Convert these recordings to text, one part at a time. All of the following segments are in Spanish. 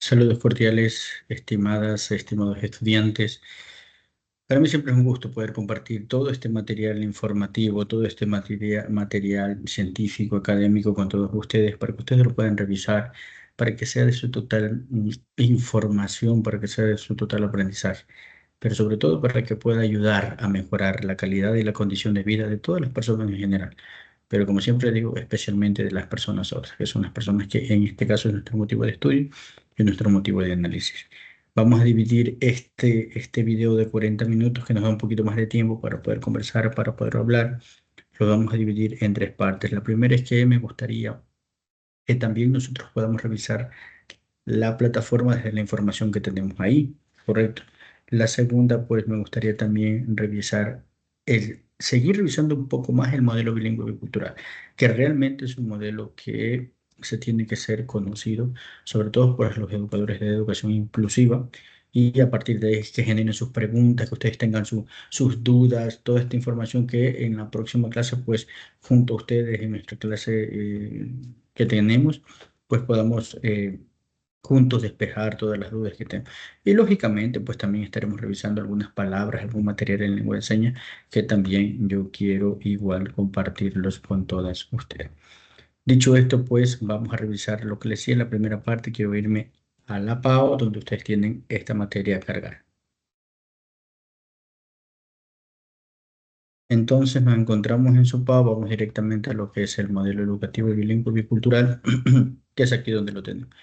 Saludos cordiales, estimadas, estimados estudiantes. Para mí siempre es un gusto poder compartir todo este material informativo, todo este material científico, académico con todos ustedes, para que ustedes lo puedan revisar, para que sea de su total información, para que sea de su total aprendizaje, pero sobre todo para que pueda ayudar a mejorar la calidad y la condición de vida de todas las personas en general. Pero como siempre digo, especialmente de las personas otras, que son las personas que en este caso es nuestro motivo de estudio y nuestro motivo de análisis. Vamos a dividir este video de 40 minutos que nos da un poquito más de tiempo para poder conversar, para poder hablar. Lo vamos a dividir en tres partes. La primera es que me gustaría que también nosotros podamos revisar la plataforma desde la información que tenemos ahí, ¿correcto? La segunda, pues me gustaría también seguir revisando un poco más el modelo bilingüe bicultural, que realmente es un modelo que se tiene que ser conocido, sobre todo por los educadores de educación inclusiva, y a partir de ahí que generen sus preguntas, que ustedes tengan sus dudas, toda esta información que en la próxima clase, pues junto a ustedes en nuestra clase que tenemos, pues podamos juntos despejar todas las dudas que tengan. Y lógicamente, pues también estaremos revisando algunas palabras, algún material en lengua de señas que también yo quiero igual compartirlos con todas ustedes. Dicho esto, pues vamos a revisar lo que les decía en la primera parte. Quiero irme a la PAO, donde ustedes tienen esta materia a cargar. Entonces nos encontramos en su PAO, vamos directamente a lo que es el modelo educativo bilingüe bicultural, que es aquí donde lo tenemos.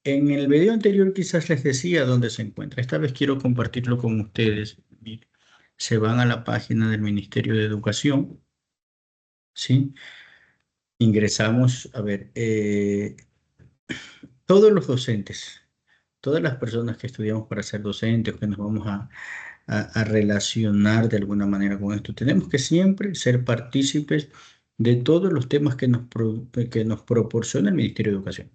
En el video anterior quizás les decía dónde se encuentra. Esta vez quiero compartirlo con ustedes. Miren, se van a la página del Ministerio de Educación, ¿sí? Ingresamos, a ver, todos los docentes, todas las personas que estudiamos para ser docentes, que nos vamos a relacionar de alguna manera con esto, tenemos que siempre ser partícipes de todos los temas que nos proporciona el Ministerio de Educación.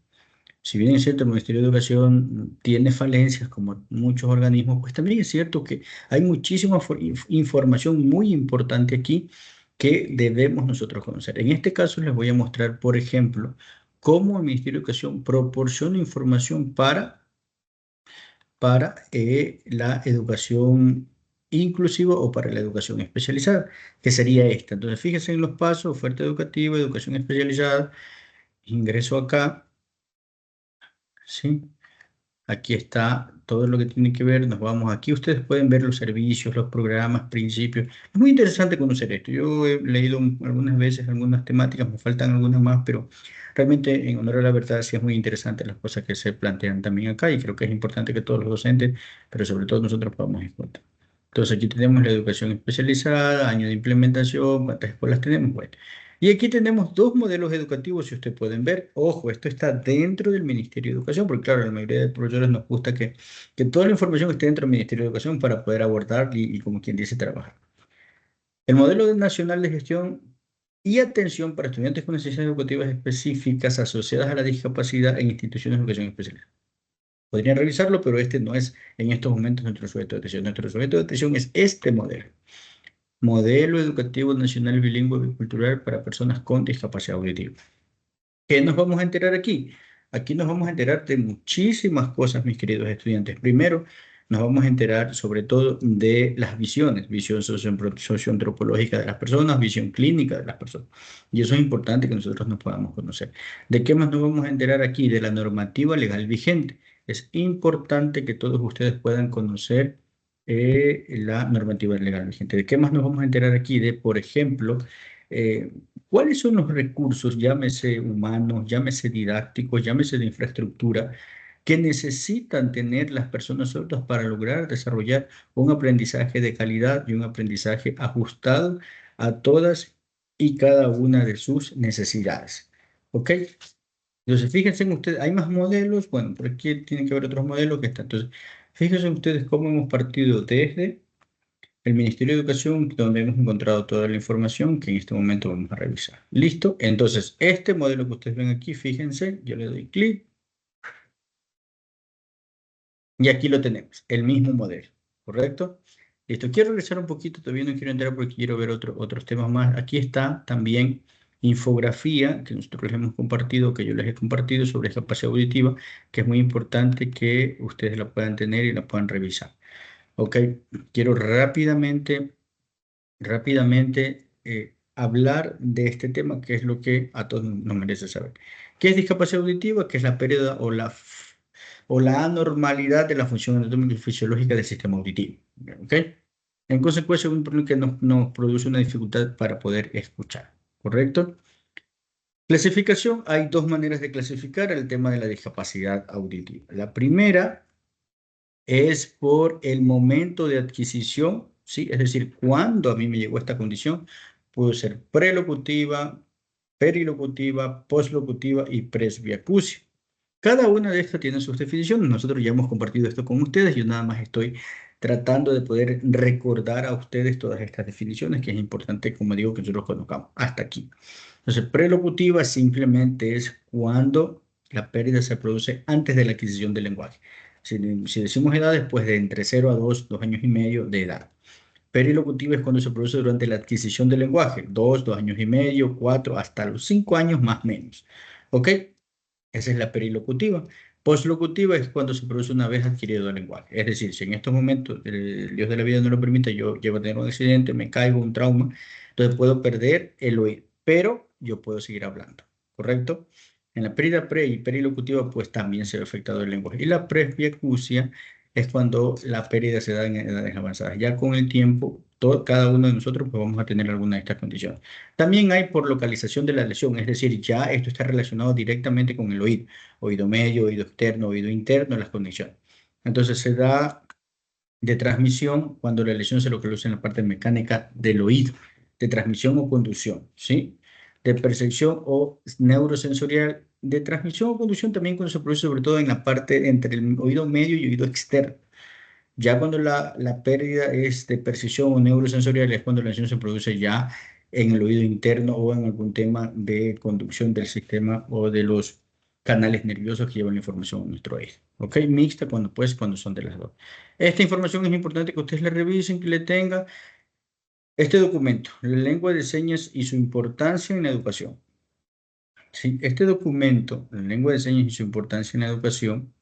Si bien es cierto, el Ministerio de Educación tiene falencias como muchos organismos, pues también es cierto que hay muchísima información muy importante aquí que debemos nosotros conocer. En este caso les voy a mostrar, por ejemplo, cómo el Ministerio de Educación proporciona información para la educación inclusiva o para la educación especializada, que sería esta. Entonces, fíjense en los pasos: oferta educativa, educación especializada, ingreso acá, ¿sí? Aquí está todo lo que tiene que ver, nos vamos aquí, ustedes pueden ver los servicios, los programas, principios. Es muy interesante conocer esto. Yo he leído algunas veces algunas temáticas, me faltan algunas más, pero realmente en honor a la verdad sí es muy interesante las cosas que se plantean también acá y creo que es importante que todos los docentes, pero sobre todo nosotros podamos en cuenta. Entonces aquí tenemos la educación especializada, año de implementación, cuántas escuelas tenemos, bueno. Y aquí tenemos dos modelos educativos, si ustedes pueden ver. Ojo, esto está dentro del Ministerio de Educación, porque claro, la mayoría de profesores nos gusta que toda la información esté dentro del Ministerio de Educación para poder abordar y como quien dice, trabajar. El modelo nacional de gestión y atención para estudiantes con necesidades educativas específicas asociadas a la discapacidad en instituciones de educación especial. Podrían revisarlo, pero este no es en estos momentos nuestro sujeto de atención. Nuestro sujeto de atención es este modelo. Modelo Educativo Nacional Bilingüe Bicultural para personas con discapacidad auditiva. ¿Qué nos vamos a enterar aquí? Aquí nos vamos a enterar de muchísimas cosas, mis queridos estudiantes. Primero, nos vamos a enterar sobre todo de las visiones, visión socioantropológica de las personas, visión clínica de las personas. Y eso es importante que nosotros nos podamos conocer. ¿De qué más nos vamos a enterar aquí? De la normativa legal vigente. Es importante que todos ustedes puedan conocer la normativa legal vigente. ¿De qué más nos vamos a enterar aquí? De, por ejemplo, eh, ¿cuáles son los recursos, llámese humanos, llámese didácticos, llámese de infraestructura, que necesitan tener las personas sordas para lograr desarrollar un aprendizaje de calidad y un aprendizaje ajustado a todas y cada una de sus necesidades? ¿Ok? Entonces, fíjense en ustedes, hay más modelos, bueno, por aquí tiene que haber otros modelos que están. Entonces, fíjense ustedes cómo hemos partido desde el Ministerio de Educación, donde hemos encontrado toda la información que en este momento vamos a revisar. ¿Listo? Entonces, este modelo que ustedes ven aquí, fíjense, yo le doy clic y aquí lo tenemos, el mismo modelo, ¿correcto? Listo, quiero regresar un poquito, todavía no quiero entrar porque quiero ver otros temas más. Aquí está también infografía que nosotros les hemos compartido, que yo les he compartido sobre discapacidad auditiva, que es muy importante que ustedes la puedan tener y la puedan revisar. Ok, quiero rápidamente hablar de este tema, que es lo que a todos nos merece saber. ¿Qué es discapacidad auditiva? Que es la pérdida o la anormalidad de la función anatómica y fisiológica del sistema auditivo. ¿Ok? En consecuencia, un problema que nos produce una dificultad para poder escuchar. ¿Correcto? Clasificación, hay dos maneras de clasificar el tema de la discapacidad auditiva. La primera es por el momento de adquisición, ¿sí? Es decir, cuando a mí me llegó esta condición, puede ser prelocutiva, perilocutiva, poslocutiva y presbiacusia. Cada una de estas tiene sus definiciones. Nosotros ya hemos compartido esto con ustedes. Yo nada más estoy tratando de poder recordar a ustedes todas estas definiciones, que es importante, como digo, que nosotros conozcamos hasta aquí. Entonces, prelocutiva simplemente es cuando la pérdida se produce antes de la adquisición del lenguaje. Si decimos edad, después de entre 0 a 2 años y medio de edad. Perilocutiva es cuando se produce durante la adquisición del lenguaje, 2 años y medio, 4, hasta los 5 años más o menos. ¿Ok? Esa es la perilocutiva. Postlocutiva es cuando se produce una vez adquirido el lenguaje. Es decir, si en estos momentos el Dios de la vida no lo permite, yo llevo a tener un accidente, me caigo, un trauma, entonces puedo perder el oído, pero yo puedo seguir hablando, ¿correcto? En la pérdida pre y perilocutiva, pues también se ve afectado el lenguaje. Y la presbiacusia es cuando la pérdida se da en edades avanzadas. Ya con el tiempo, cada uno de nosotros pues, vamos a tener alguna de estas condiciones. También hay por localización de la lesión, es decir, ya esto está relacionado directamente con el oído, oído medio, oído externo, oído interno, las condiciones. Entonces se da de transmisión cuando la lesión se localiza en la parte mecánica del oído, de transmisión o conducción, ¿sí? De percepción o neurosensorial, de transmisión o conducción también cuando se produce sobre todo en la parte entre el oído medio y oído externo. Ya cuando la pérdida es de percepción o neurosensorial es cuando la lesión se produce ya en el oído interno o en algún tema de conducción del sistema o de los canales nerviosos que llevan la información a nuestro oído. ¿Ok? Mixta cuando son de las dos. Esta información es importante que ustedes la revisen, que le tengan este documento, la lengua de señas y su importancia en la educación. Sí, este documento, la lengua de señas y su importancia en la educación,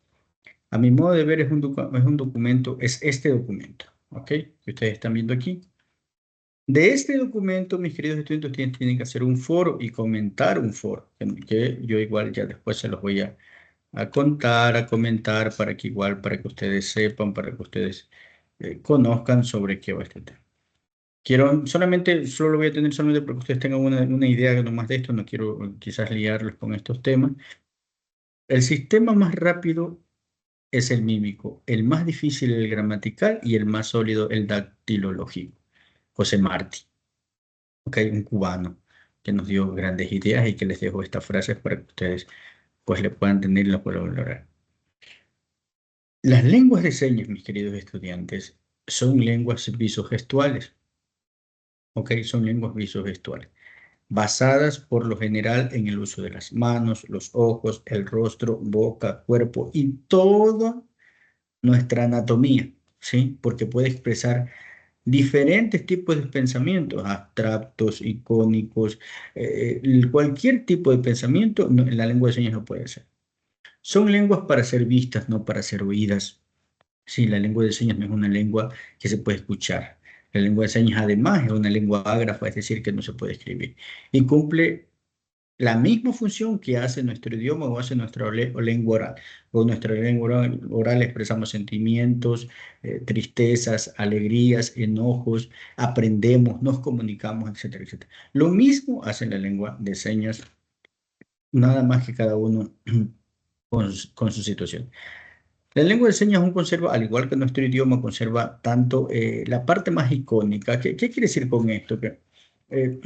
a mi modo de ver, es un documento, es este documento, ¿ok? Que ustedes están viendo aquí. De este documento, mis queridos estudiantes, tienen que hacer un foro y comentar un foro, que yo igual ya después se los voy a contar, a comentar, para que igual, para que ustedes sepan, para que ustedes conozcan sobre qué va este tema. Solo lo voy a tener solamente para que ustedes tengan una idea nomás de esto, no quiero quizás liarlos con estos temas. El sistema más rápido es el mímico, el más difícil el gramatical y el más sólido el dactilológico. José Martí, okay, un cubano que nos dio grandes ideas y que les dejo estas frases para que ustedes pues le puedan entender y lo puedan valorar. Las lenguas de señas, mis queridos estudiantes, son lenguas visogestuales, ¿ok? Son lenguas visogestuales, basadas por lo general en el uso de las manos, los ojos, el rostro, boca, cuerpo y toda nuestra anatomía, ¿sí? Porque puede expresar diferentes tipos de pensamientos, abstractos, icónicos, cualquier tipo de pensamiento, en la lengua de señas no puede ser. Son lenguas para ser vistas, no para ser oídas. Sí, la lengua de señas no es una lengua que se puede escuchar. La lengua de señas además es una lengua ágrafa, es decir, que no se puede escribir. Y cumple la misma función que hace nuestro idioma o hace nuestra lengua oral. Con nuestra lengua oral expresamos sentimientos, tristezas, alegrías, enojos, aprendemos, nos comunicamos, etcétera, etcétera. Lo mismo hace la lengua de señas, nada más que cada uno con su situación. La lengua de señas aún conserva, al igual que nuestro idioma, conserva tanto la parte más icónica. ¿Qué quiere decir con esto? Que, eh,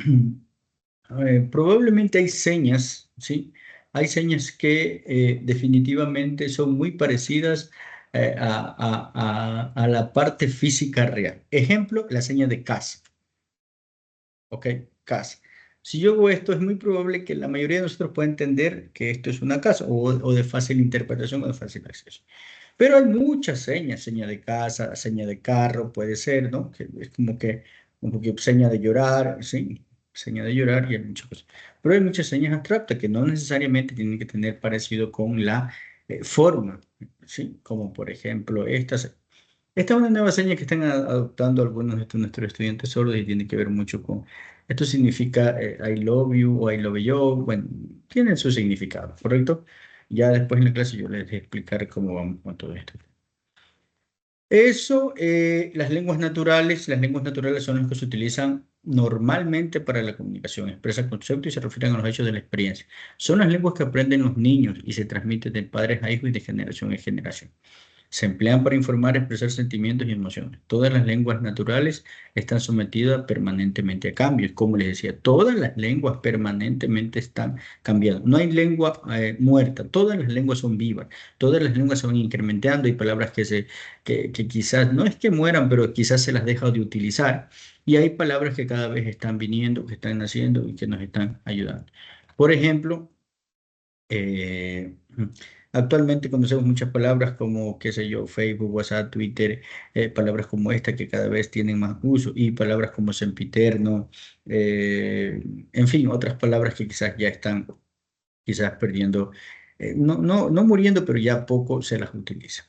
probablemente hay señas, ¿sí? Hay señas que definitivamente son muy parecidas a la parte física real. Ejemplo, la seña de casa, ¿ok? Casa. Si yo hago esto, es muy probable que la mayoría de nosotros pueda entender que esto es una casa o de fácil interpretación o de fácil acceso. Pero hay muchas señas, seña de casa, seña de carro, puede ser, ¿no? Que es como que seña de llorar, ¿sí? seña de llorar y hay muchas cosas. Pero hay muchas señas abstractas que no necesariamente tienen que tener parecido con la forma, ¿sí? Como por ejemplo estas. Esta es una nueva seña que están adoptando algunos de nuestros estudiantes sordos y tiene que ver mucho con, esto significa I love you o I love you, bueno, tienen su significado, ¿correcto? Ya después en la clase yo les voy a explicar cómo vamos con todo esto. Eso, las lenguas naturales son las que se utilizan normalmente para la comunicación, expresan conceptos y se refieren a los hechos de la experiencia. Son las lenguas que aprenden los niños y se transmiten de padres a hijos y de generación en generación. Se emplean para informar, expresar sentimientos y emociones. Todas las lenguas naturales están sometidas permanentemente a cambios. Como les decía, todas las lenguas permanentemente están cambiando. No hay lengua muerta, todas las lenguas son vivas, todas las lenguas se van incrementando. Hay palabras que quizás, no es que mueran, pero quizás se las deja de utilizar. Y hay palabras que cada vez están viniendo, que están naciendo y que nos están ayudando. Por ejemplo, eh, actualmente conocemos muchas palabras como, qué sé yo, Facebook, WhatsApp, Twitter, palabras como esta que cada vez tienen más uso y palabras como sempiterno, en fin, otras palabras que quizás ya están quizás perdiendo, no muriendo, pero ya poco se las utiliza.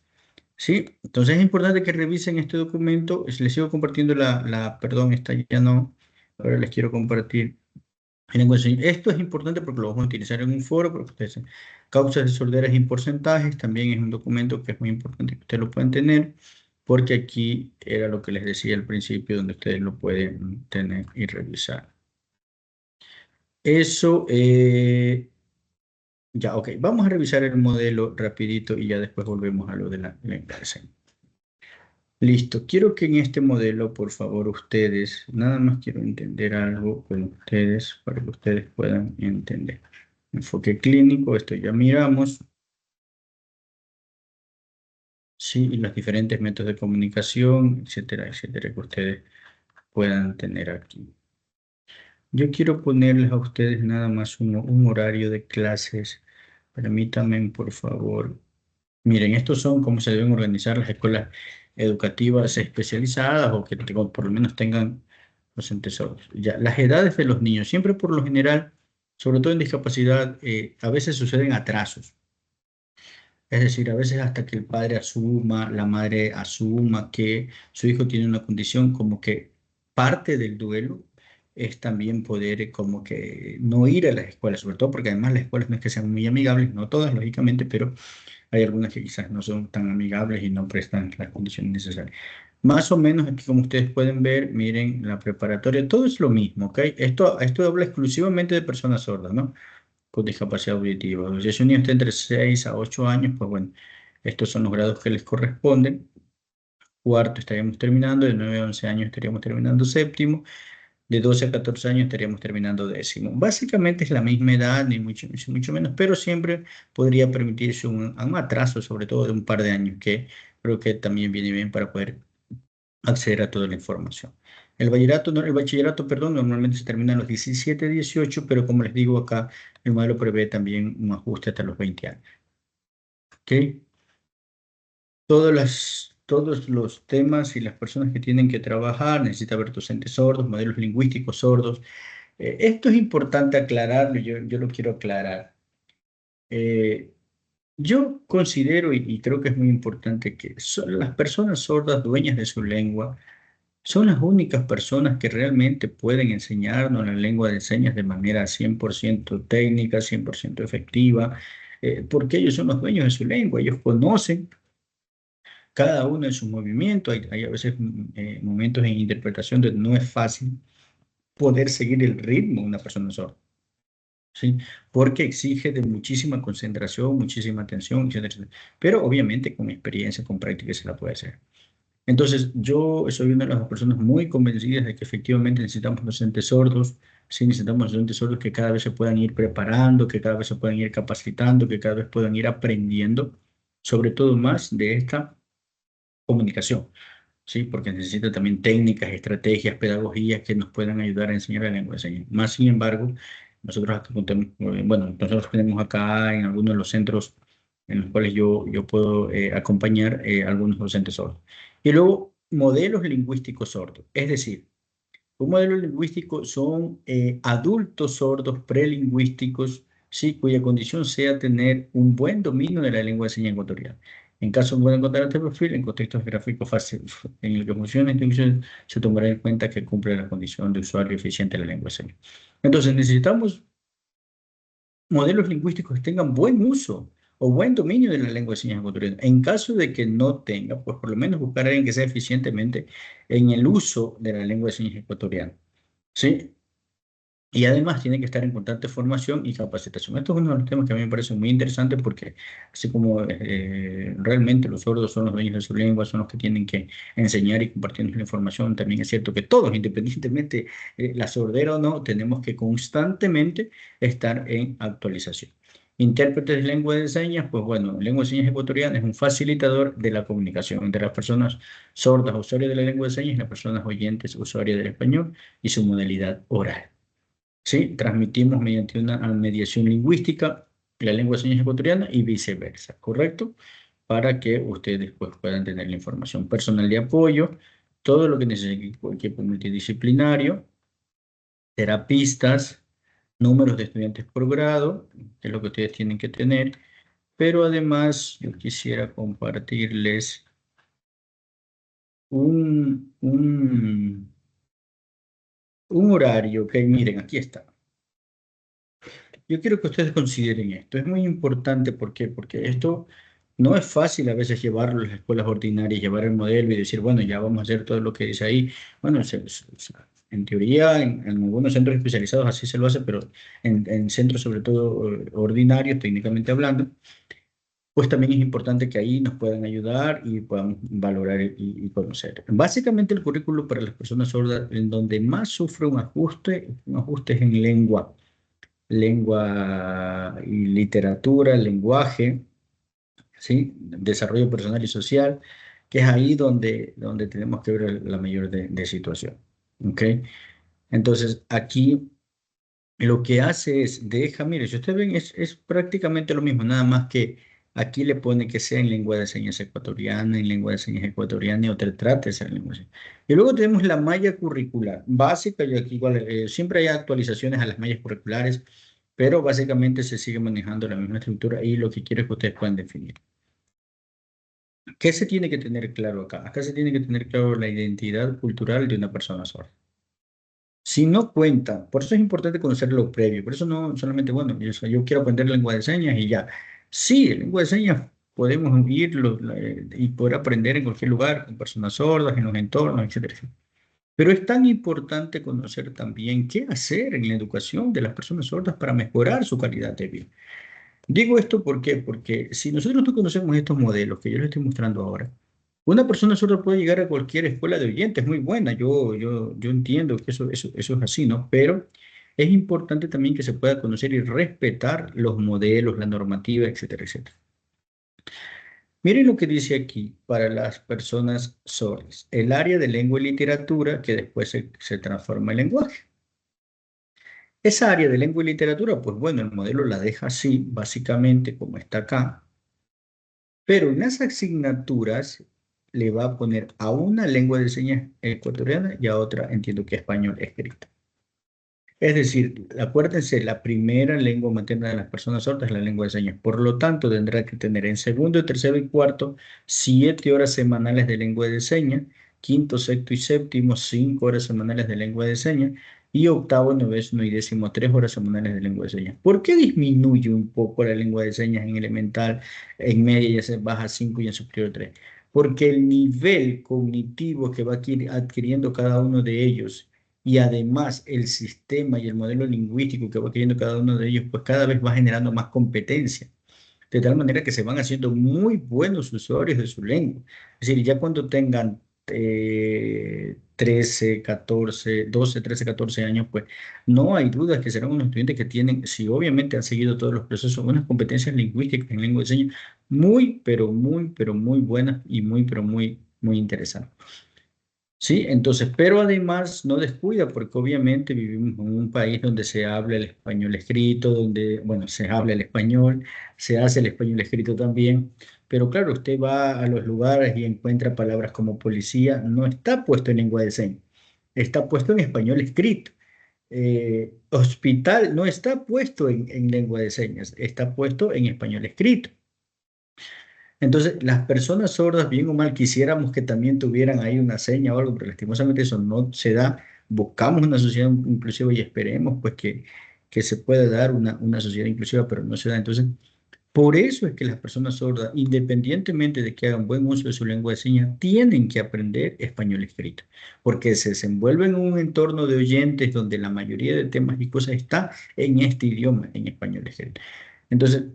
¿Sí? Entonces es importante que revisen este documento. Les sigo compartiendo perdón, esta ya no, ahora les quiero compartir esto es importante porque lo vamos a utilizar en un foro, porque ustedes causas de sorderas y porcentajes también es un documento que es muy importante que ustedes lo puedan tener, porque aquí era lo que les decía al principio, donde ustedes lo pueden tener y revisar. Eso, ya, ok, vamos a revisar el modelo rapidito y ya después volvemos a lo de la clase. Listo, quiero que en este modelo, por favor, ustedes, nada más quiero entender algo con ustedes para que ustedes puedan entender. Enfoque clínico, esto ya miramos, sí, y los diferentes métodos de comunicación, etcétera, etcétera, que ustedes puedan tener aquí. Yo quiero ponerles a ustedes nada más un horario de clases. Permítanme, por favor. Miren, estos son cómo se deben organizar las escuelas educativas especializadas o que por lo menos tengan docentes sordos. Ya, las edades de los niños, siempre por lo general, sobre todo en discapacidad, a veces suceden atrasos. Es decir, a veces hasta que el padre asuma, la madre asuma que su hijo tiene una condición, como que parte del duelo es también poder como que no ir a las escuelas, sobre todo porque además las escuelas no es que sean muy amigables, no todas lógicamente, pero hay algunas que quizás no son tan amigables y no prestan las condiciones necesarias. Más o menos aquí como ustedes pueden ver, miren la preparatoria, todo es lo mismo, ¿ok? Esto habla exclusivamente de personas sordas, ¿no? Con discapacidad auditiva. Si es un niño está entre 6 a 8 años, pues bueno, estos son los grados que les corresponden. Cuarto estaríamos terminando, de 9 a 11 años estaríamos terminando séptimo, de 12 a 14 años estaríamos terminando décimo. Básicamente es la misma edad, ni mucho menos, pero siempre podría permitirse un atraso, sobre todo de un par de años, que creo que también viene bien para poder acceder a toda la información. El bachillerato, perdón, normalmente se termina a los 17, 18, pero como les digo acá, el modelo prevé también un ajuste hasta los 20 años. ¿Ok? Todos los temas y las personas que tienen que trabajar, necesita ver docentes sordos, modelos lingüísticos sordos. Esto es importante aclararlo, yo lo quiero aclarar. Eh, yo considero y creo que es muy importante que son las personas sordas dueñas de su lengua son las únicas personas que realmente pueden enseñarnos la lengua de señas de manera 100% técnica, 100% efectiva, porque ellos son los dueños de su lengua, ellos conocen cada uno de sus movimientos, hay a veces momentos en interpretación donde no es fácil poder seguir el ritmo de una persona sorda, ¿sí? Porque exige de muchísima concentración, muchísima atención, etcétera, etcétera. Pero obviamente con experiencia, con práctica se la puede hacer. Entonces, yo soy una de las personas muy convencidas de que efectivamente necesitamos docentes sordos, sí necesitamos docentes sordos que cada vez se puedan ir preparando, que cada vez se puedan ir capacitando, que cada vez puedan ir aprendiendo, sobre todo más de esta comunicación, ¿sí? Porque necesita también técnicas, estrategias, pedagogías que nos puedan ayudar a enseñar la lengua de señas. Más sin embargo, nosotros acá bueno, nosotros tenemos acá en algunos de los centros en los cuales yo puedo acompañar algunos docentes sordos. Y luego, modelos lingüísticos sordos. Es decir, Un modelo lingüístico son adultos sordos prelingüísticos, sí, cuya condición sea tener un buen dominio de la lengua de señas ecuatoriana. En caso de poder encontrar este perfil, en contextos gráficos fácil, en el que funciona esta institución, se tomará en cuenta que cumple la condición de usuario eficiente de la lengua de señas. Entonces, necesitamos modelos lingüísticos que tengan buen uso o buen dominio de la lengua de señas ecuatoriana. En caso de que no tenga, pues por lo menos buscar a alguien que sea eficientemente en el uso de la lengua de señas ecuatoriana. ¿Sí? Y además tiene que estar en constante formación y capacitación. Esto es uno de los temas que a mí me parece muy interesante porque así como realmente los sordos son los dueños de su lengua, son los que tienen que enseñar y compartir la información, también es cierto que todos, independientemente la sordera o no, tenemos que constantemente estar en actualización. Intérpretes de lengua de señas, pues bueno, lengua de señas ecuatoriana es un facilitador de la comunicación entre las personas sordas, usuarias de la lengua de señas, y las personas oyentes, usuarias del español y su modalidad oral. ¿Sí? Transmitimos mediante una mediación lingüística la lengua de señas ecuatoriana y viceversa, ¿correcto? Para que ustedes pues, puedan tener la información personal de apoyo, todo lo que necesite equipo multidisciplinario, terapistas, números de estudiantes por grado, que es lo que ustedes tienen que tener, pero además yo quisiera compartirles un, un, un horario, que miren, aquí está. Yo quiero que ustedes consideren esto. Es muy importante, ¿por qué? Porque esto no es fácil a veces llevarlo a las escuelas ordinarias, llevar el modelo y decir, bueno, ya vamos a hacer todo lo que dice ahí. Bueno, en teoría, en algunos centros especializados así se lo hace, pero en centros sobre todo ordinarios, técnicamente hablando, pues también es importante que ahí nos puedan ayudar y podamos valorar y conocer. Básicamente el currículo para las personas sordas, en donde más sufre un ajuste es en lengua y literatura, lenguaje, ¿sí? Desarrollo personal y social, que es ahí donde tenemos que ver la mayor de situación. ¿Ok? Entonces, aquí lo que hace es, mire, si ustedes ven, es prácticamente lo mismo, nada más que aquí le pone que sea en lengua de señas ecuatoriana, en lengua de señas ecuatoriana y otra trate de ser en lengua de señas. Y luego tenemos la malla curricular básica, y aquí igual, siempre hay actualizaciones a las mallas curriculares, pero básicamente se sigue manejando la misma estructura y lo que quiero es que ustedes puedan definir. ¿Qué se tiene que tener claro acá? Acá se tiene que tener claro la identidad cultural de una persona sorda. Si no cuenta, por eso es importante conocer lo previo, por eso no solamente, bueno, yo quiero aprender lengua de señas y ya. Sí, lengua de señas podemos ir y poder aprender en cualquier lugar, con personas sordas, en los entornos, etcétera, etcétera. Pero es tan importante conocer también qué hacer en la educación de las personas sordas para mejorar su calidad de vida. Digo esto ¿por qué? Porque si nosotros no conocemos estos modelos que yo les estoy mostrando ahora, una persona sorda puede llegar a cualquier escuela de oyentes, muy buena, yo entiendo que eso es así, ¿no? Pero es importante también que se pueda conocer y respetar los modelos, la normativa, etcétera, etcétera. Miren lo que dice aquí para las personas sordas. El área de lengua y literatura que después se transforma en lenguaje. Esa área de lengua y literatura, pues bueno, el modelo la deja así, básicamente como está acá, pero en las asignaturas le va a poner a una lengua de señas ecuatoriana y a otra, entiendo que español escrito. Es decir, acuérdense, la primera lengua materna de las personas sordas es la lengua de señas. Por lo tanto, tendrá que tener en segundo, tercero y cuarto 7 horas semanales de lengua de señas, quinto, sexto y séptimo 5 horas semanales de lengua de señas y octavo, noveno y décimo 3 horas semanales de lengua de señas. ¿Por qué disminuye un poco la lengua de señas en elemental, en media ya se baja a 5 y en superior 3? Porque el nivel cognitivo que va adquiriendo cada uno de ellos y además el sistema y el modelo lingüístico que va adquiriendo cada uno de ellos, pues cada vez va generando más competencia, de tal manera que se van haciendo muy buenos usuarios de su lengua. Es decir, ya cuando tengan 13, 14, 12, 13, 14 años, pues no hay dudas que serán unos estudiantes que tienen, si obviamente han seguido todos los procesos, unas competencias lingüísticas en lengua de señas muy, pero muy buenas y muy, pero muy interesantes. Sí, entonces, pero además no descuida porque obviamente vivimos en un país donde se habla el español escrito, donde, bueno, se habla el español, se hace el español escrito también, pero claro, usted va a los lugares y encuentra palabras como policía, no está puesto en lengua de señas, está puesto en español escrito. Hospital no está puesto en lengua de señas, está puesto en español escrito. Entonces, las personas sordas, bien o mal, quisiéramos que también tuvieran ahí una seña o algo, pero lastimosamente eso no se da. Buscamos una sociedad inclusiva y esperemos pues que se pueda dar una sociedad inclusiva, pero no se da. Entonces, por eso es que las personas sordas, independientemente de que hagan buen uso de su lengua de señas, tienen que aprender español escrito, porque se desenvuelven en un entorno de oyentes donde la mayoría de temas y cosas está en este idioma, en español escrito. Entonces,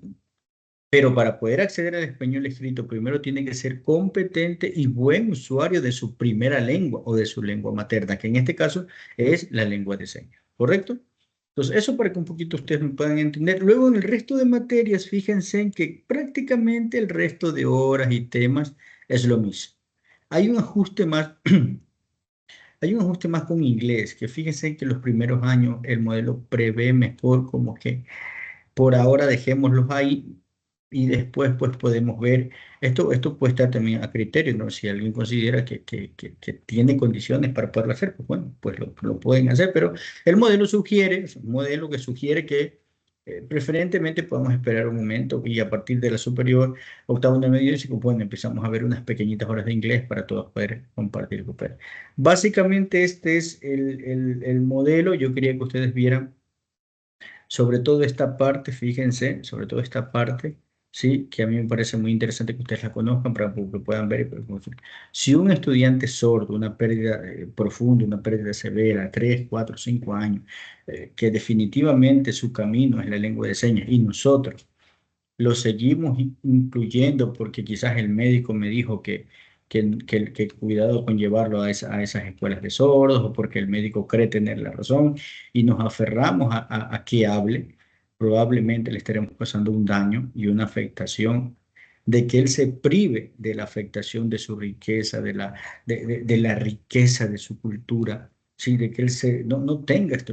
pero para poder acceder al español escrito, primero tiene que ser competente y buen usuario de su primera lengua o de su lengua materna, que en este caso es la lengua de señas, ¿correcto? Entonces, eso para que un poquito ustedes me puedan entender. Luego, en el resto de materias, fíjense en que prácticamente el resto de horas y temas es lo mismo. Hay un ajuste más, hay un ajuste más con inglés, que fíjense que los primeros años el modelo prevé mejor como que por ahora dejémoslos ahí y después pues podemos ver, esto puede estar también a criterio, ¿no? Si alguien considera que tiene condiciones para poderlo hacer, pues bueno, pues lo pueden hacer, pero el modelo sugiere, es un modelo que sugiere que preferentemente podamos esperar un momento y a partir de la superior, octavo de medio, y bueno, empezamos a ver unas pequeñitas horas de inglés para todos poder compartir y cooperar. Básicamente este es el modelo, yo quería que ustedes vieran sobre todo esta parte, fíjense, sobre todo esta parte, sí, que a mí me parece muy interesante que ustedes la conozcan para que puedan ver. Si un estudiante sordo, una pérdida profunda, una pérdida severa, 3, 4, 5 años, que definitivamente su camino es la lengua de señas y nosotros lo seguimos incluyendo porque quizás el médico me dijo que cuidado con llevarlo a esas escuelas de sordos o porque el médico cree tener la razón y nos aferramos a que hable, probablemente le estaremos causando un daño y una afectación de que él se prive de la afectación de su riqueza, de la riqueza de su cultura, ¿sí? De que él no tenga esto.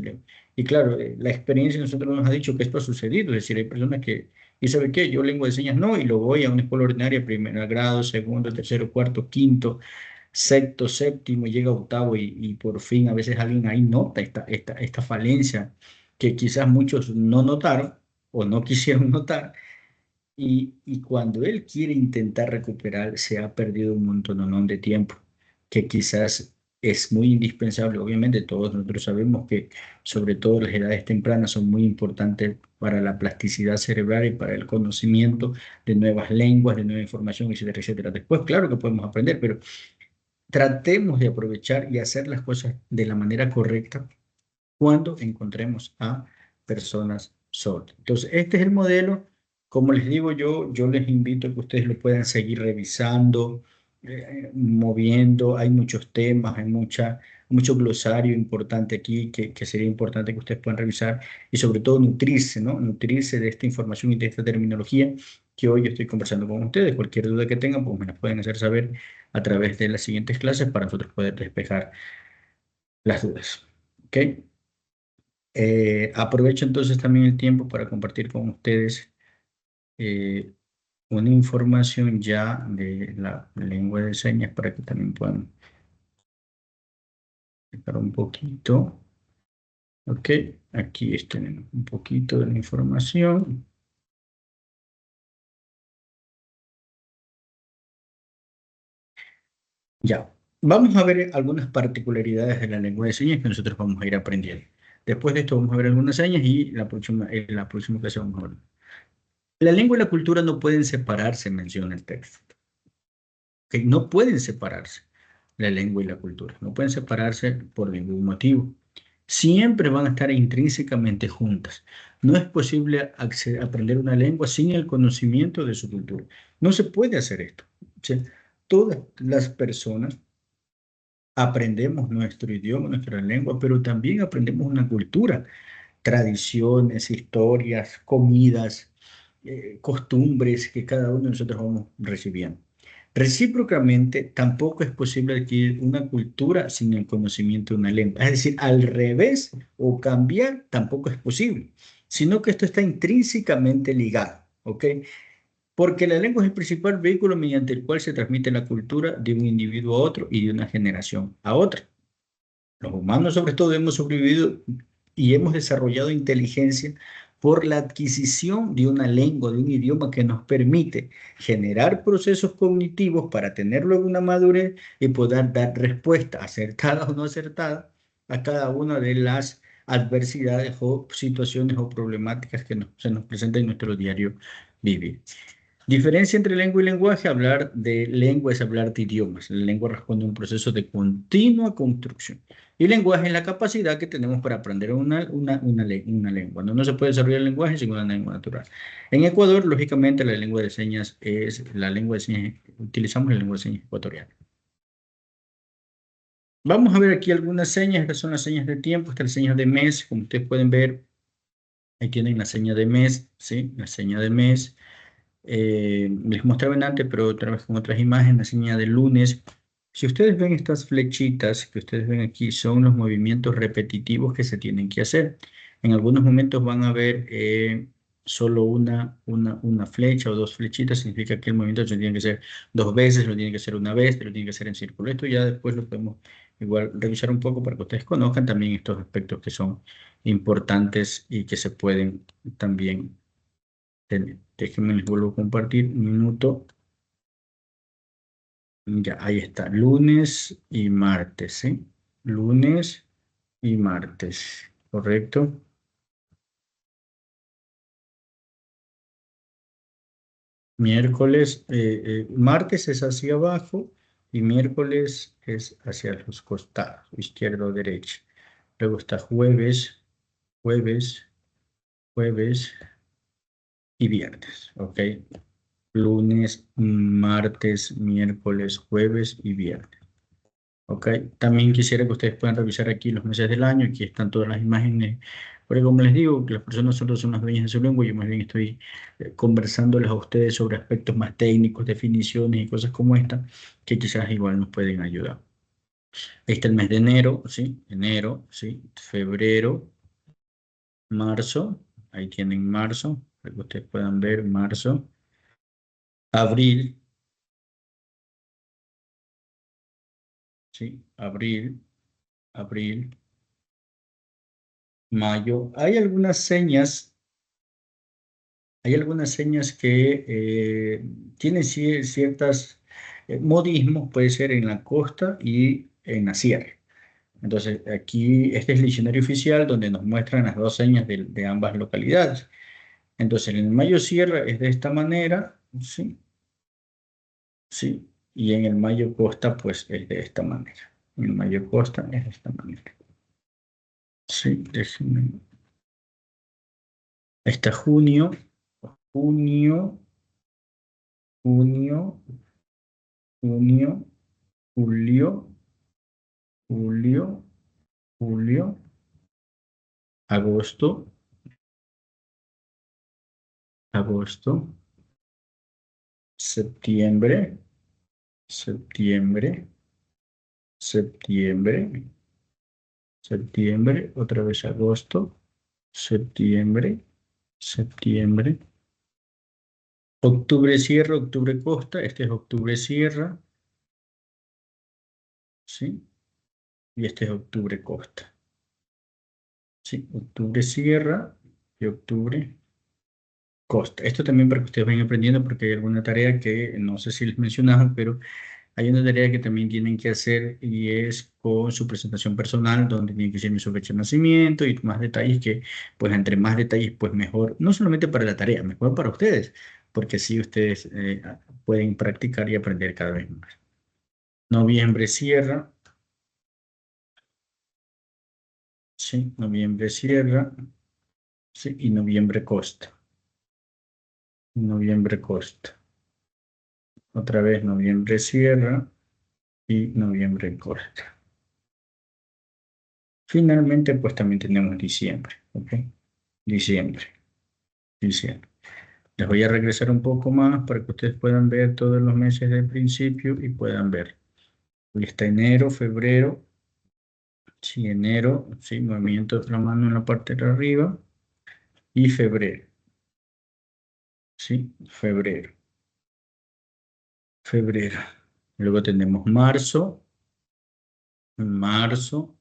Y claro, la experiencia de nosotros nos ha dicho que esto ha sucedido, es decir, hay personas que ¿y sabe qué? Yo lengua de señas no, y lo voy a una escuela ordinaria, primer grado, segundo, tercero, cuarto, quinto, sexto, séptimo, llega a octavo y por fin a veces alguien ahí nota esta falencia que quizás muchos no notaron o no quisieron notar y cuando él quiere intentar recuperar, se ha perdido un montón de tiempo, que quizás es muy indispensable. Obviamente, todos nosotros sabemos que, sobre todo las edades tempranas, son muy importantes para la plasticidad cerebral y para el conocimiento de nuevas lenguas, de nueva información, etcétera, etcétera. Después, claro que podemos aprender, pero tratemos de aprovechar y hacer las cosas de la manera correcta cuando encontremos a personas sordas. Entonces, este es el modelo. Como les digo yo les invito a que ustedes lo puedan seguir revisando, moviendo. Hay muchos temas, hay mucho glosario importante aquí que sería importante que ustedes puedan revisar y sobre todo nutrirse, ¿no? Nutrirse de esta información y de esta terminología que hoy estoy conversando con ustedes. Cualquier duda que tengan, pues me la pueden hacer saber a través de las siguientes clases para nosotros poder despejar las dudas. ¿Ok? Aprovecho entonces también el tiempo para compartir con ustedes eh, una información ya de la lengua de señas para que también puedan explicar un poquito. Ok, aquí tienen un poquito de la información. Ya, vamos a ver algunas particularidades de la lengua de señas que nosotros vamos a ir aprendiendo. Después de esto vamos a ver algunas señas y en la próxima clase vamos a ver. La lengua y la cultura no pueden separarse, menciona el texto. Que no pueden separarse la lengua y la cultura, no pueden separarse por ningún motivo. Siempre van a estar intrínsecamente juntas. No es posible aprender una lengua sin el conocimiento de su cultura. No se puede hacer esto. O sea, todas las personas aprendemos nuestro idioma, nuestra lengua, pero también aprendemos una cultura, tradiciones, historias, comidas, costumbres que cada uno de nosotros vamos recibiendo. Recíprocamente, tampoco es posible adquirir una cultura sin el conocimiento de una lengua. Es decir, al revés o cambiar tampoco es posible, sino que esto está intrínsecamente ligado, ¿ok? Porque la lengua es el principal vehículo mediante el cual se transmite la cultura de un individuo a otro y de una generación a otra. Los humanos, sobre todo, hemos sobrevivido y hemos desarrollado inteligencia por la adquisición de una lengua, de un idioma que nos permite generar procesos cognitivos para tener luego una madurez y poder dar respuesta acertada o no acertada a cada una de las adversidades o situaciones o problemáticas que se nos presentan en nuestro diario vivir. Diferencia entre lengua y lenguaje: hablar de lengua es hablar de idiomas. La lengua responde a un proceso de continua construcción. Y lenguaje es la capacidad que tenemos para aprender una lengua. No se puede desarrollar el lenguaje sin una lengua natural. En Ecuador, lógicamente, la lengua de señas es la lengua de señas, utilizamos la lengua de señas ecuatoriana. Vamos a ver aquí algunas señas. Estas son las señas de tiempo, estas son las señas de mes. Como ustedes pueden ver, ahí tienen la seña de mes, ¿sí? La seña de mes. Les mostraba en antes, pero otra vez con otras imágenes, la señal de lunes. Si ustedes ven estas flechitas que ustedes ven aquí, son los movimientos repetitivos que se tienen que hacer. En algunos momentos van a ver solo una flecha o dos flechitas, significa que el movimiento se tiene que hacer dos veces, lo tiene que hacer una vez, lo tiene que hacer en círculo. Esto ya después lo podemos igual revisar un poco para que ustedes conozcan también estos aspectos que son importantes y que se pueden también. Déjenme, les vuelvo a compartir un minuto. Ya, ahí está. Lunes y martes, ¿sí? Lunes y martes, ¿correcto? Miércoles, martes es hacia abajo y miércoles es hacia los costados, izquierda o derecha. Luego está jueves, jueves, jueves y viernes, ¿ok? Lunes, martes, miércoles, jueves y viernes. Ok, también quisiera que ustedes puedan revisar aquí los meses del año, aquí están todas las imágenes, porque como les digo, que las personas solo son las dueñas de su lengua, yo más bien estoy conversándoles a ustedes sobre aspectos más técnicos, definiciones y cosas como esta, que quizás igual nos pueden ayudar. Ahí está el mes de enero, ¿sí? Febrero, marzo, ahí tienen marzo, para que ustedes puedan ver marzo, abril, ¿sí? Abril, mayo. Hay algunas señas que tienen ciertas modismos, puede ser en la costa y en la sierra. Entonces, aquí este es el diccionario oficial donde nos muestran las dos señas de ambas localidades. Entonces, en el Mayo Sierra es de esta manera, ¿sí? ¿Sí? Y en el Mayo Costa, pues es de esta manera. En el Mayo Costa es de esta manera. Sí, déjenme. Está junio, junio, junio, julio, julio, julio, agosto, agosto, septiembre, septiembre, septiembre, septiembre, otra vez agosto, septiembre, septiembre, octubre cierra, octubre costa, este es octubre cierra, ¿sí? Y este es octubre costa, ¿sí? Octubre cierra y octubre costa. Esto también para que ustedes vayan aprendiendo porque hay alguna tarea que no sé si les mencionaba, pero hay una tarea que también tienen que hacer y es con su presentación personal, donde tienen que decirme su fecha de nacimiento y más detalles que, pues entre más detalles, pues mejor, no solamente para la tarea, mejor para ustedes, porque así ustedes pueden practicar y aprender cada vez más. Noviembre cierra, sí, noviembre cierra, sí, y noviembre costa, noviembre costa. Otra vez noviembre cierra y noviembre costa. Finalmente, pues también tenemos diciembre, ¿ok? Diciembre, diciembre. Les voy a regresar un poco más para que ustedes puedan ver todos los meses del principio y puedan ver. Hoy está enero, febrero, sí, enero, sí, movimiento de la mano en la parte de arriba, y febrero, sí, febrero, febrero. Luego tenemos marzo, marzo,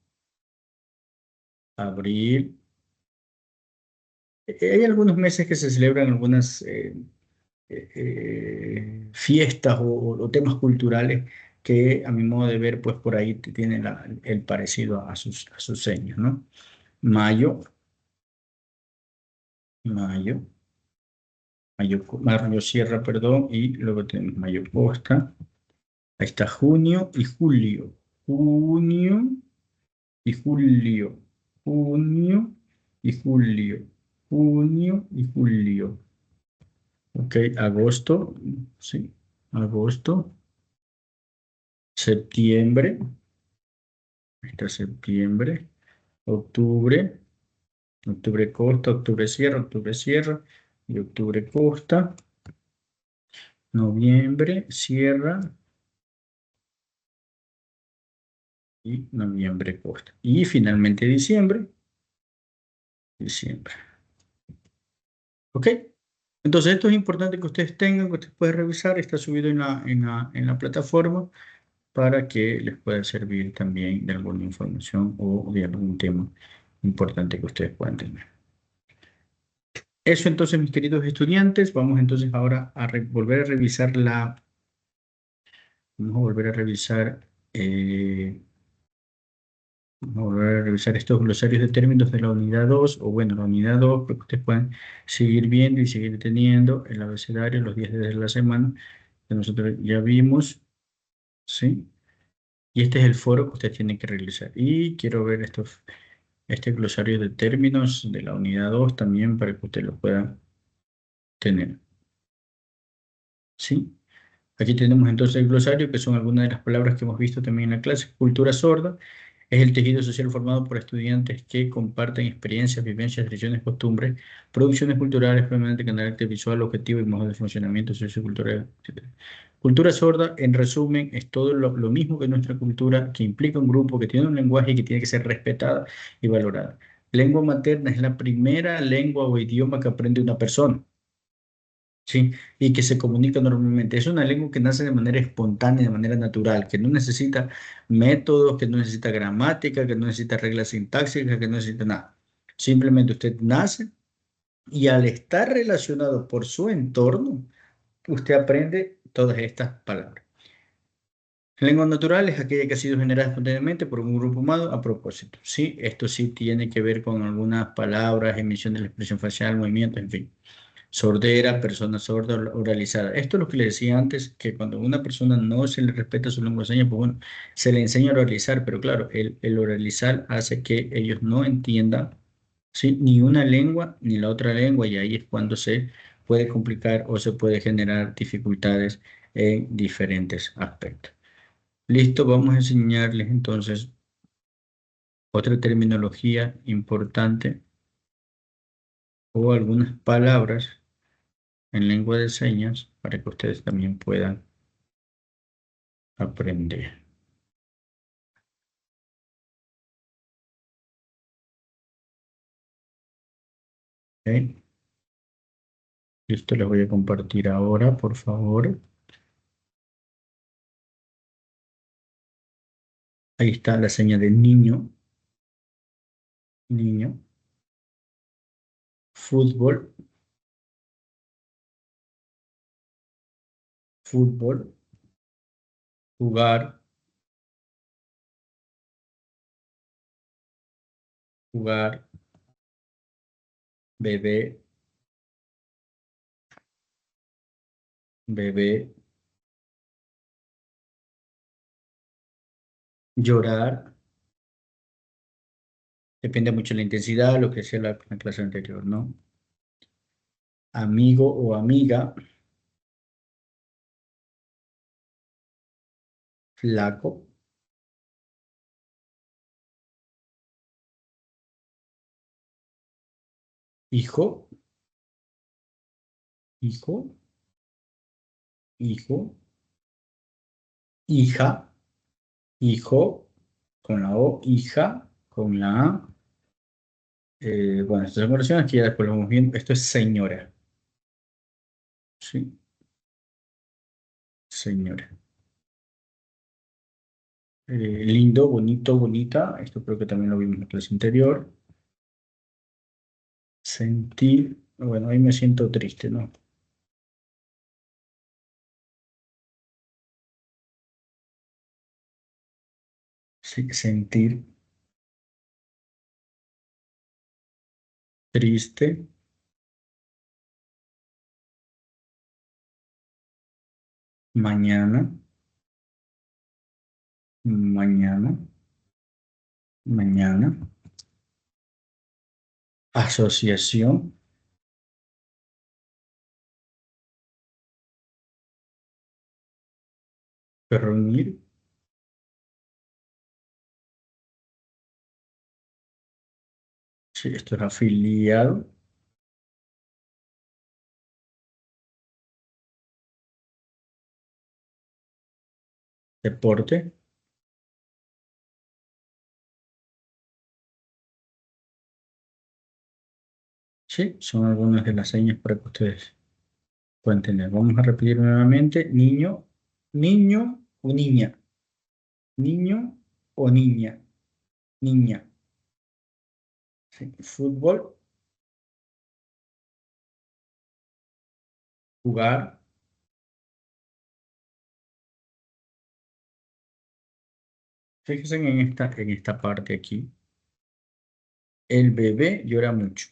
abril. Hay algunos meses que se celebran algunas fiestas o temas culturales que a mi modo de ver, pues por ahí tienen el parecido a sus señas, ¿no? Mayo, mayo, mayo Sierra, perdón, y luego tenemos mayo Costa. Ahí está junio y julio. Junio y julio. Junio y julio. Junio y julio. Ok, agosto, sí, agosto, septiembre, ahí está septiembre, octubre, octubre costa, octubre sierra, y octubre costa, noviembre, sierra, y noviembre costa. Y finalmente diciembre, diciembre. ¿Ok? Entonces esto es importante que ustedes tengan, que ustedes puedan revisar, está subido en la plataforma para que les pueda servir también de alguna información o de algún tema importante que ustedes puedan tener. Eso entonces, mis queridos estudiantes, vamos entonces ahora a volver a revisar vamos a volver a revisar, vamos a volver a revisar estos glosarios de términos de la unidad 2 o bueno, la unidad 2 para que ustedes puedan seguir viendo y seguir teniendo el abecedario, los días de la semana que nosotros ya vimos, ¿sí? Y este es el foro que ustedes tienen que realizar. Y quiero ver este glosario de términos de la unidad 2 también para que usted lo pueda tener. ¿Sí? Aquí tenemos entonces el glosario, que son algunas de las palabras que hemos visto también en la clase. Cultura sorda es el tejido social formado por estudiantes que comparten experiencias, vivencias, tradiciones, costumbres, producciones culturales, permanente carácter visual, objetivo y modos de funcionamiento sociocultural, etc. Cultura sorda, en resumen, es todo lo mismo que nuestra cultura, que implica un grupo, que tiene un lenguaje y que tiene que ser respetada y valorada. Lengua materna es la primera lengua o idioma que aprende una persona. ¿Sí? Y que se comunica normalmente. Es una lengua que nace de manera espontánea, de manera natural, que no necesita métodos, que no necesita gramática, que no necesita reglas sintácticas, que no necesita nada. Simplemente usted nace y al estar relacionado por su entorno, usted aprende todas estas palabras. Lengua natural es aquella que ha sido generada espontáneamente por un grupo humano a propósito. Sí, esto sí tiene que ver con algunas palabras, emisión de la expresión facial, movimiento, en fin. Sordera, persona sorda, oralizada. Esto es lo que le decía antes, que cuando a una persona no se le respeta su lengua de señas, pues bueno, se le enseña a oralizar, pero claro, el oralizar hace que ellos no entiendan, ¿sí? Ni una lengua ni la otra lengua, y ahí es cuando se puede complicar o se puede generar dificultades en diferentes aspectos. Listo, vamos a enseñarles entonces otra terminología importante o algunas palabras en lengua de señas para que ustedes también puedan aprender. ¿Ok? Listo, les voy a compartir ahora, por favor. Ahí está la seña de niño, niño, fútbol, fútbol, jugar, jugar, bebé, bebé, llorar, depende mucho de la intensidad, lo que decía la clase anterior, ¿no? Amigo o amiga, flaco, hijo, hijo, hijo, hija, hijo, con la O, hija, con la A. Bueno, estas son oraciones que ya después lo vamos viendo. Esto es señora. Sí, señora. Lindo, bonito, bonita. Esto creo que también lo vimos en la clase anterior. Sentir, bueno, ahí me siento triste, ¿no? Sí, sentir triste, mañana, mañana, mañana, asociación, reunir, sí, esto es afiliado, deporte, sí, son algunas de las señas para que ustedes puedan tener. Vamos a repetir nuevamente, niño, niño o niña, niño o niña, niña, sí, fútbol, jugar. Fíjense en esta parte aquí. El bebé llora mucho.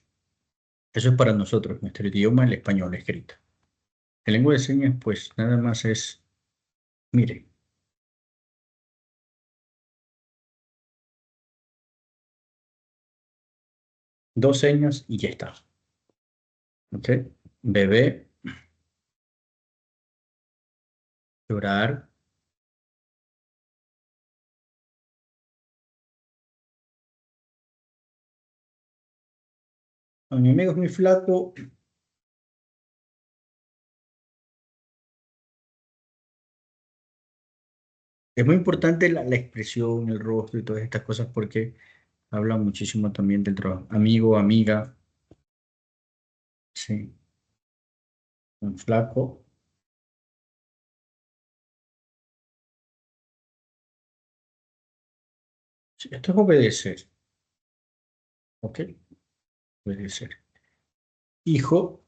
Eso es para nosotros, nuestro idioma, el español escrito. En lengua de señas, pues nada más es, mire, 2 señas y ya está. ¿Ok? Bebé, llorar. A mi amigo es muy flaco. Es muy importante la expresión, el rostro y todas estas cosas porque habla muchísimo también del trabajo. Amigo, amiga, sí, un flaco. Sí, esto es obedecer. ¿Ok? Obedecer. Hijo,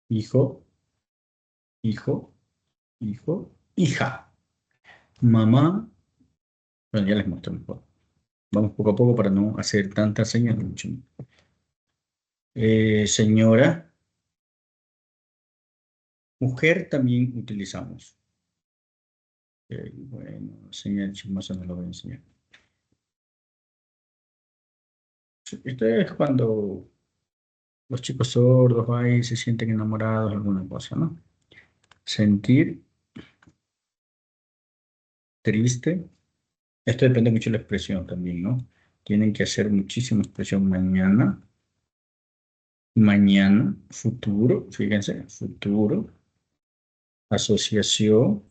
hijo, hijo, hijo, hija. Mamá, bueno, ya les muestro mejor. Vamos poco a poco para no hacer tantas señas. Mucho. Señora, mujer también utilizamos. Bueno, señal chismosa no lo voy a enseñar. Sí, esto es cuando los chicos sordos ahí se sienten enamorados de alguna cosa, ¿no? Sentir triste. Esto depende mucho de la expresión también, ¿no? Tienen que hacer muchísima expresión mañana, mañana, futuro, fíjense, futuro, asociación,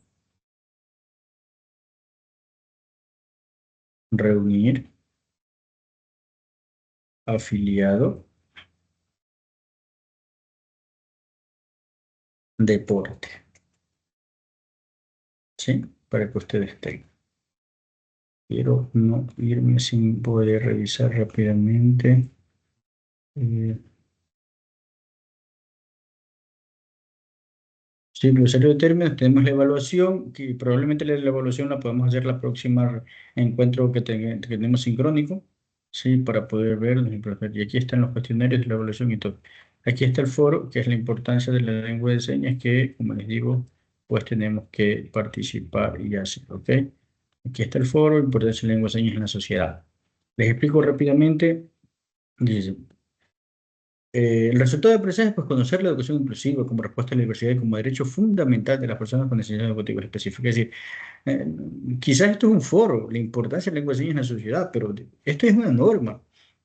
reunir, afiliado, deporte, ¿sí? Para que ustedes tengan. Quiero no irme sin poder revisar rápidamente. Eh, sí, glosario de términos, tenemos la evaluación, que probablemente la evaluación la podemos hacer la próxima encuentro que tenemos sincrónico, sí, para poder ver. Y aquí están los cuestionarios de la evaluación y todo. Aquí está el foro, que es la importancia de la lengua de señas, que, como les digo, pues tenemos que participar y hacer, ¿ok? Aquí está el foro, importancia de la lengua de señas en la sociedad. Les explico rápidamente. Dice, el resultado de aprendizaje es pues, conocer la educación inclusiva como respuesta a la diversidad y como derecho fundamental de las personas con necesidades educativas específicas. Es decir, eh, quizás esto es un foro, la importancia de la lengua de señas en la sociedad, pero esto es una norma.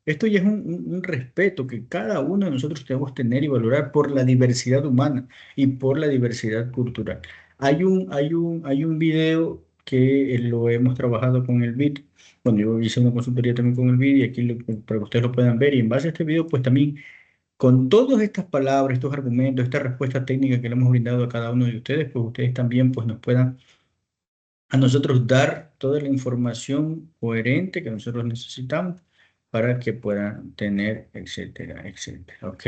Esto ya es un respeto que cada uno de nosotros debemos tener y valorar por la diversidad humana y por la diversidad cultural. Hay un video que lo hemos trabajado con el BIT. Bueno, yo hice una consultoría también con el BIT y aquí para que ustedes lo puedan ver. Y en base a este video, pues también con todas estas palabras, estos argumentos, esta respuesta técnica que le hemos brindado a cada uno de ustedes, pues ustedes también pues, nos puedan a nosotros dar toda la información coherente que nosotros necesitamos para que puedan tener, etcétera, etcétera. ¿Ok?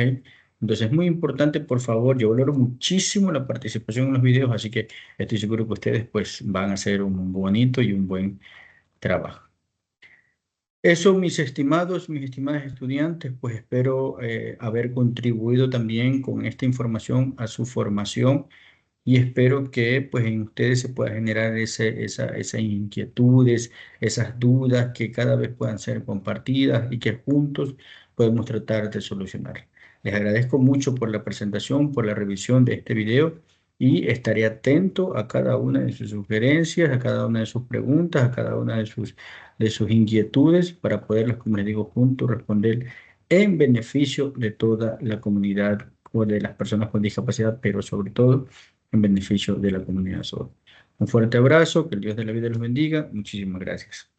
Entonces es muy importante, por favor, yo valoro muchísimo la participación en los videos, así que estoy seguro que ustedes pues van a hacer un bonito y un buen trabajo. Eso, mis estimadas estudiantes, pues espero haber contribuido también con esta información a su formación y espero que pues en ustedes se pueda generar esas inquietudes, esas dudas que cada vez puedan ser compartidas y que juntos podemos tratar de solucionar. Les agradezco mucho por la presentación, por la revisión de este video y estaré atento a cada una de sus sugerencias, a cada una de sus preguntas, a cada una de sus inquietudes para poderlas, como les digo, juntos responder en beneficio de toda la comunidad o de las personas con discapacidad, pero sobre todo en beneficio de la comunidad sorda. Un fuerte abrazo, que el Dios de la vida los bendiga. Muchísimas gracias.